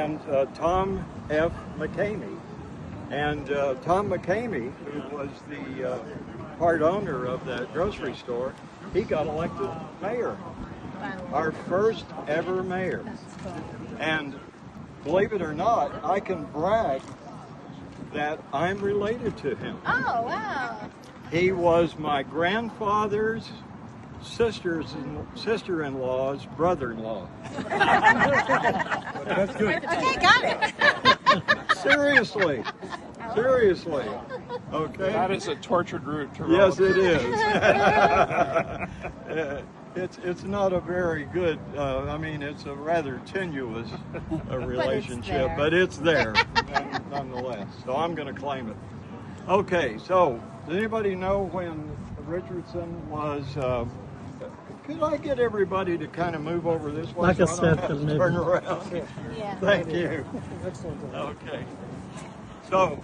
and Tom F. McCamey. And Tom McCamey, who was the part owner of that grocery store, he got elected mayor. Our first ever mayor. And believe it or not, I can brag that I'm related to him. Oh, wow. He was my grandfather's sister-in-law's brother-in-law. That's good. Okay, got it. Seriously. Okay. That is a tortured route to Yes, Rome. it is. It's not a very good, it's a rather tenuous relationship, but it's there nonetheless. So I'm going to claim it. Okay, so does anybody know when Richardson was, could I get everybody to kind of move over this way? Like a so I don't have circle, to turn around? Yeah. Thank you. Okay. So,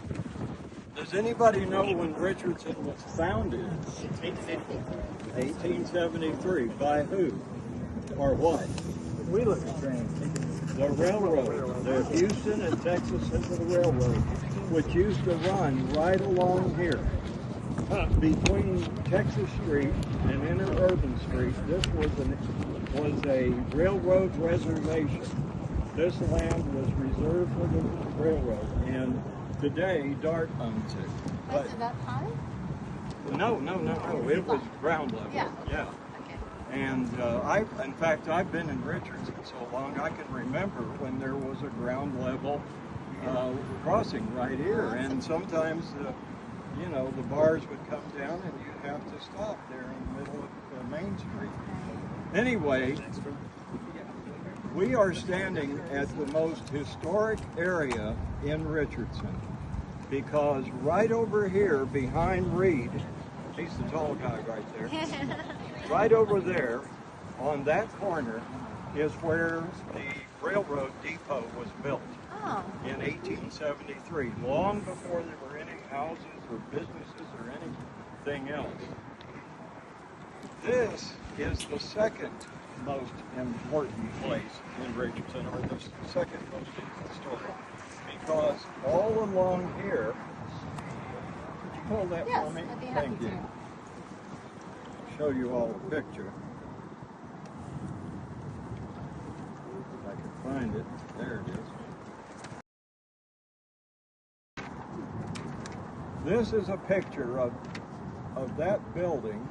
does anybody know when Richardson was founded? 1873. By who? Or what? We look at trains. The railroad. The Houston and Texas Central Railroad, which used to run right along here. Between Texas Street and Interurban Street, this was a railroad reservation. This land was reserved for the railroad, and today DART owns it. Was it that high? No. It was ground level. Yeah. Okay. And in fact, I've been in Richardson so long, I can remember when there was a ground level crossing right here, and sometimes the bars would come down and you'd have to stop there in the middle of Main Street. Anyway, we are standing at the most historic area in Richardson because right over here behind Reed, he's the tall guy right there, right over there on that corner is where the railroad depot was built in 1873, long before there were any houses or businesses or anything else. This is the second most important place in Richardson, or the second most historic, because all along here, could you hold that for me? I'd be happy Thank you. to. Show you all a picture. If I can find it. There it is. This is a picture of that building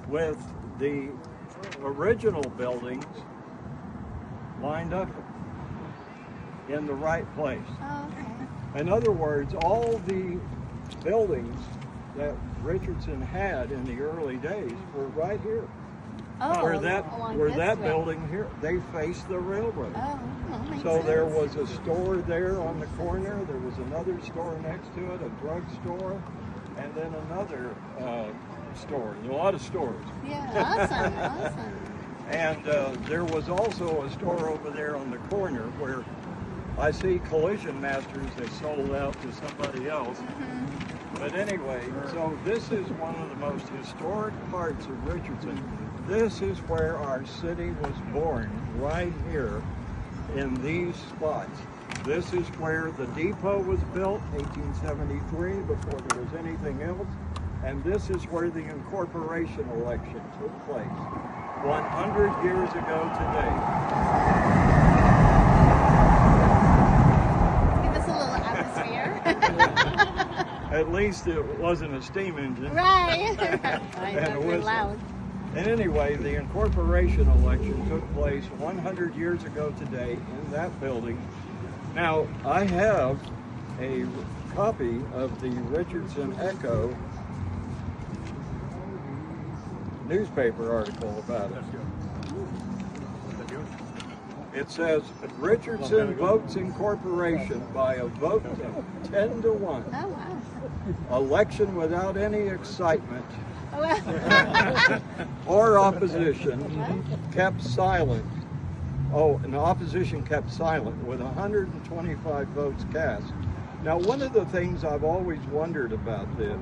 with the original buildings lined up in the right place. Oh, okay. In other words, all the buildings that Richardson had in the early days were right here. Oh, Where that way. building here, they faced the railroad. Oh, well, makes So sense. there was a store there on the corner, there was another store next to it, a drugstore, and then another store. A lot of stores. Yeah, awesome. And there was also a store over there on the corner where I see Collision Masters, they sold out to somebody else. But anyway, so this is one of the most historic parts of Richardson. This is where our city was born, right here in these spots. This is where the depot was built, 1873, before there was anything else. And this is where the Incorporation election took place, 100 years ago today. Give us a little atmosphere. At least it wasn't a steam engine. Right. And a whistle. Loud. And anyway, the Incorporation election took place 100 years ago today in that building. Now, I have a copy of the Richardson Echo newspaper article about it. It says, Richardson votes Incorporation by a vote of 10 to 1. Oh, wow. Election without any excitement Oh, wow. or opposition kept silent. Oh, and the opposition kept silent with 125 votes cast. Now, one of the things I've always wondered about this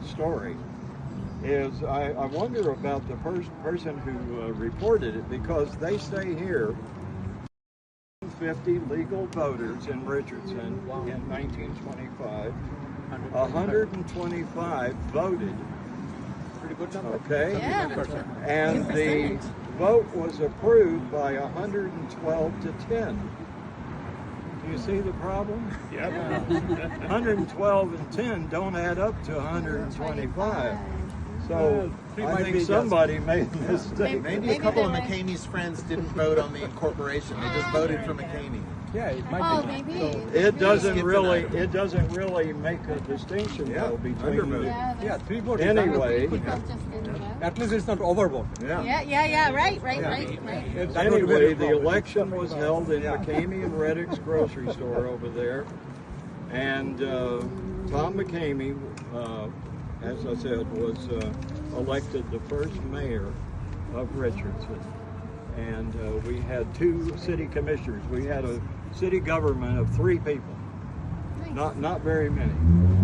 story is I wonder about the person who reported it, because they say here 150 legal voters in Richardson in 1925. 125 voted. Pretty good number. Okay? Yeah. And the vote was approved by 112 to 10. Do you see the problem? Yep. 112 and 10 don't add up to 125. So It I might think be somebody made a mistake. Maybe a Maybe couple of they were- McCamey's friends didn't vote on the Incorporation. They just voted for McCamey. Yeah, it might Oh, be. maybe. It doesn't Skip really. tonight. It doesn't really make a distinction though between. undervoted. Yeah, Yeah, there's 3 votes. Anyway. people just didn't vote. At least it's not overvote. Yeah, right. That would Anyway, be a the problem. election was held in McCamey and Reddick's grocery store over there, and Tom McCamey, as I said, was elected the first mayor of Richardson. And we had 2 city commissioners. We had a city government of 3 people. Not very many.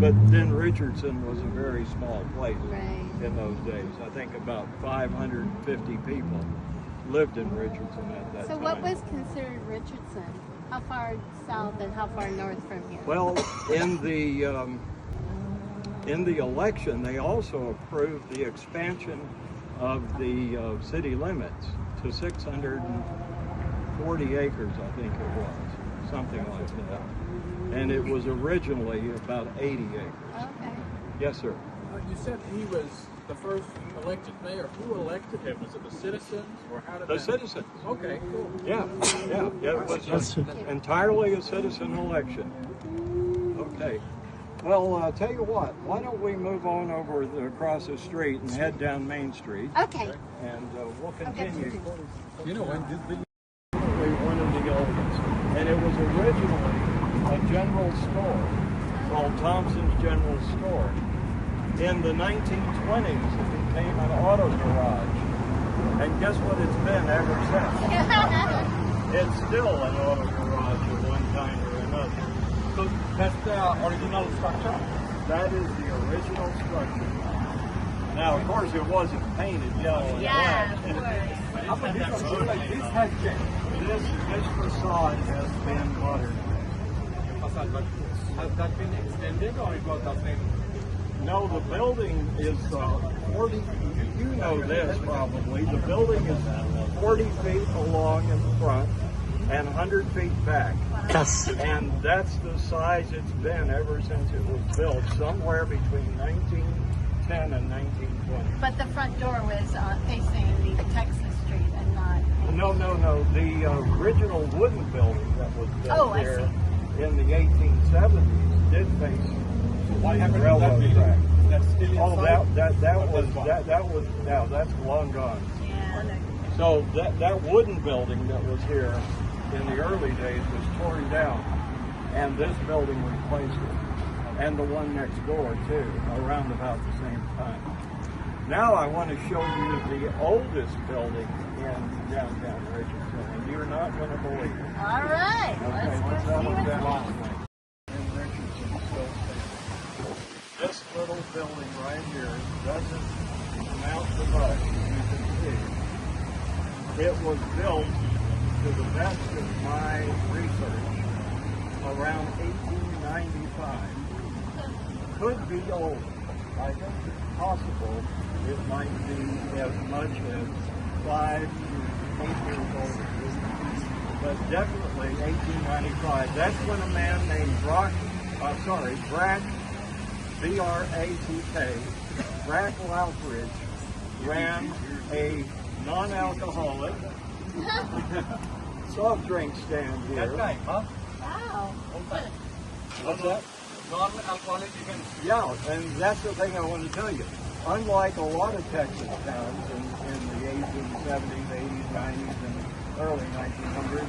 But then Richardson was a very small place Right. in those days. I think about 550 people lived in Richardson at that So time. what was considered Richardson? How far south and how far north from here? Well, in the election, they also approved the expansion of the city limits to 640 acres, I think it was, something like that. And it was originally about 80 acres. Okay. Yes, sir. You said he was the first elected mayor. Who elected him? Was it the citizens, or how did The that? citizens. Okay, cool. Yeah. It was entirely a citizen election. Okay. Well, tell you what, why don't we move on over across the street and head down Main Street, Okay. and we'll I'll get continue. to You know, when this building One of the oldest, and it was originally a general store called Thompson's General Store. In the 1920s, it became an auto garage, and guess what it's been ever since? It's still an auto garage of one kind or another. So that's the original structure. That is the original structure. Now, of course, it wasn't painted yellow and Yeah, black. of course. But this also, like this has changed. This facade has been modernized. Facade, but has that been extended or it was the same? No, the building is 40, you know this probably, the building is 40 feet along in the front and 100 feet back. Yes. And that's the size it's been ever since it was built, somewhere between 1910 and 1920. But the front door was facing the Texas Street and not. No. The original wooden building that was built Oh, I there see. in the 1870s did face What happened to that railroad building? track. That's still inside? Oh, that was gone? now that's long gone. Yeah. So that wooden building that was here in the early days was torn down, and this building replaced it, and the one next door too, around about the same time. Now I want to show you the oldest building in downtown Richardson, and you're not going to believe it. All right. Okay, Let's what's go that see one what's down? next. In Richardson still stands. This little building right here doesn't amount to much, as you can see. It was built, to the best of my research, around 1895. Could be older. I think it's possible it might be as much as 5 to 8 years older. But definitely 1895. That's when a man named Brack, B-R-A-C-K, Brack Loutridge, ran a non-alcoholic soft drink stand here. That time, huh? Wow. What's that? Non-alcoholic, you can. Yeah, and that's the thing I want to tell you. Unlike a lot of Texas towns in the 1870s, 80s, 90s, and early 1900s,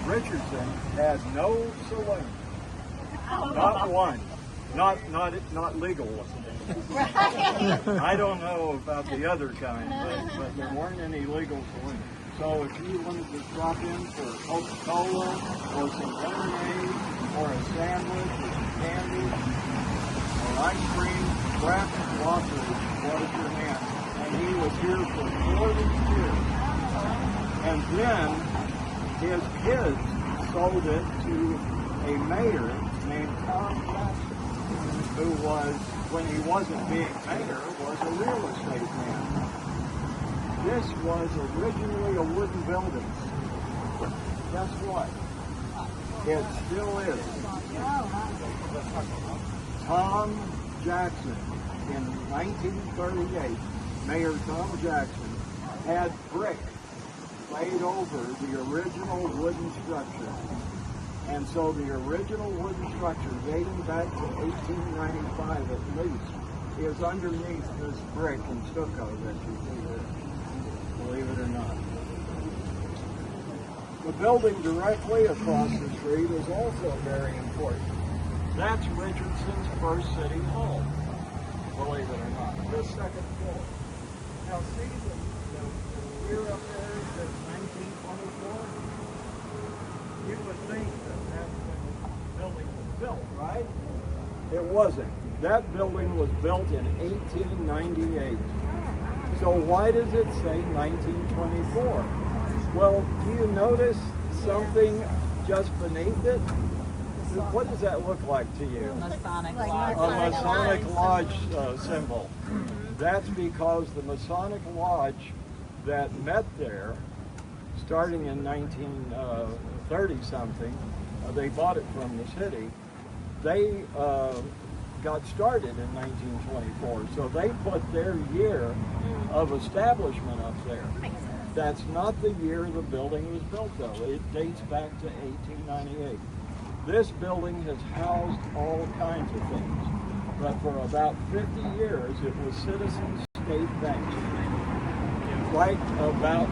Richardson had no saloon. Not one. Not legal ones. I don't know about the other kind, but there weren't any legal saloons. So if you wanted to stop in for Coca-Cola or some lemonade or a sandwich or some candy or ice cream, Brack Lockridge was your man. And he was here for 40 years. And then his kids sold it to a mayor named Tom Jackson, who was, when he wasn't being mayor, was a real estate man. This was originally a wooden building. Guess what? It still is. Tom Jackson, in 1938, Mayor Tom Jackson had brick laid over the original wooden structure. And so the original wooden structure, dating back to 1895 at least, is underneath this brick and stucco that you see there, believe it or not. The building directly across the street is also very important. That's Richardson's first city hall, believe it or not, the second floor. Now see the year up there says 1924? You would think that that's when the building was built, right? It wasn't. That building was built in 1898. So why does it say 1924? Well, do you notice something just beneath it? What does that look like to you? Masonic Like lodge. A Masonic Lodge symbol. That's because the Masonic Lodge that met there, starting in 1930-something, they bought it from the city. They got started in 1924, so they put their year of establishment up there. That's not the year the building was built, though. It dates back to 1898. This building has housed all kinds of things, but for about 50 years, it was Citizens State Bank. Right about